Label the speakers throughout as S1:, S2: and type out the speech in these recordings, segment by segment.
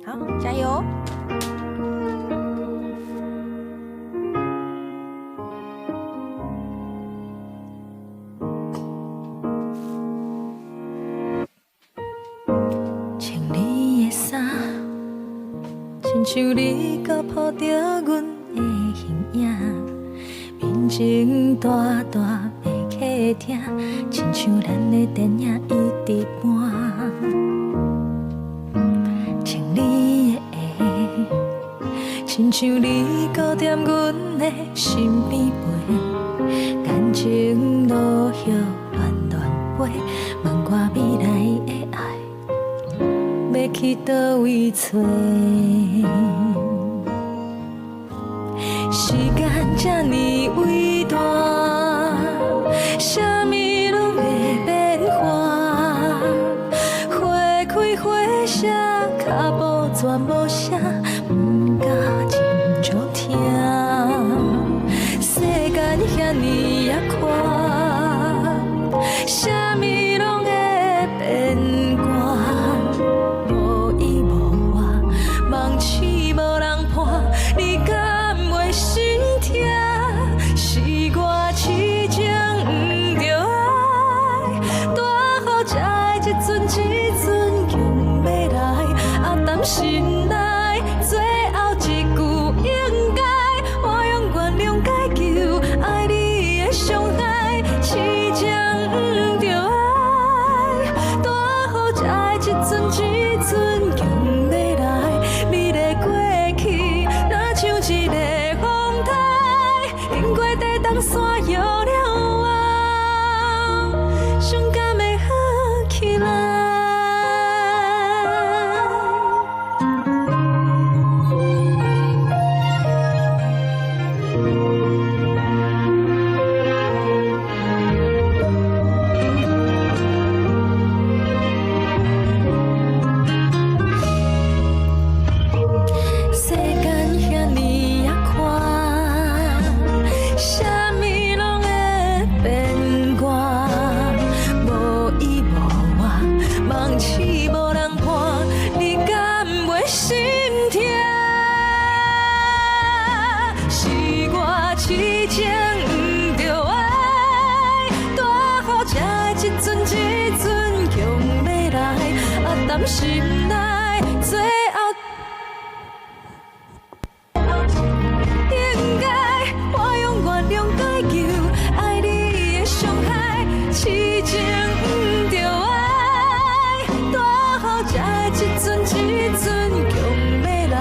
S1: 好，加油！穿你的衫，亲像你搁抱着阮的形影，面前大大的客厅，亲像咱的电影一直播。穿你的鞋，亲像你搁踮阮的身边陪，感情路遥乱乱飞，问我未来的爱。要去倒位找？时间这呢伟大，啥物拢会变化。花开花谢，脚步全无声，不敢真足听。世间遐呢也宽，啥物拢会变卦。梦醒无人伴，你敢袂心痛？是我痴情不着爱，大雨才会一阵一阵强要来，担心内最后一句应该，我用原谅解救爱你的伤害，痴情不着爱，大雨才会一阵一阵强要来。你的过去，若像一个风台，经过地动山摇了后，伤感会好起来。心内最后应该，我用原谅解救爱你的伤害，痴情不着爱，大雨才会一阵一阵强要来。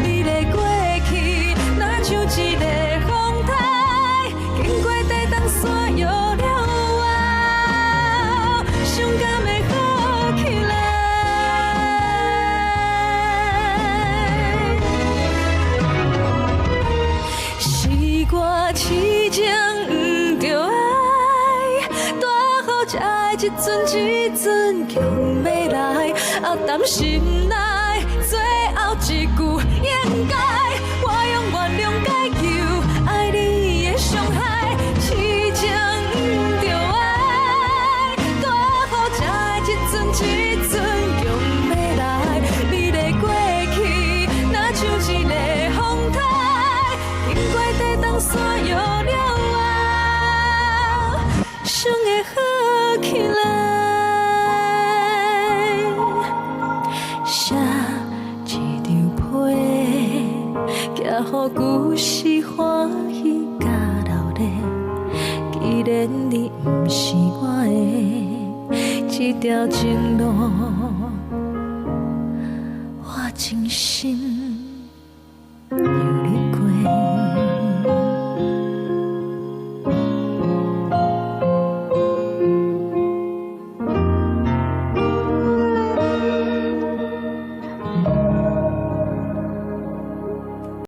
S1: 你的过去，若像一个风台，经过地动山摇了后，伤感会好起来。我痴情不着爱，大雨才会一阵一阵强要来，担心内最后一句应该，我用原谅解救爱你的伤害，痴情不着爱，大雨才会一阵一阵强要来。你的过去，若像一个风台，经过地动山摇了后，伤会好起来。写一张批，寄予旧时欢喜甲热烈。既然你不是我的，这条情路我真心。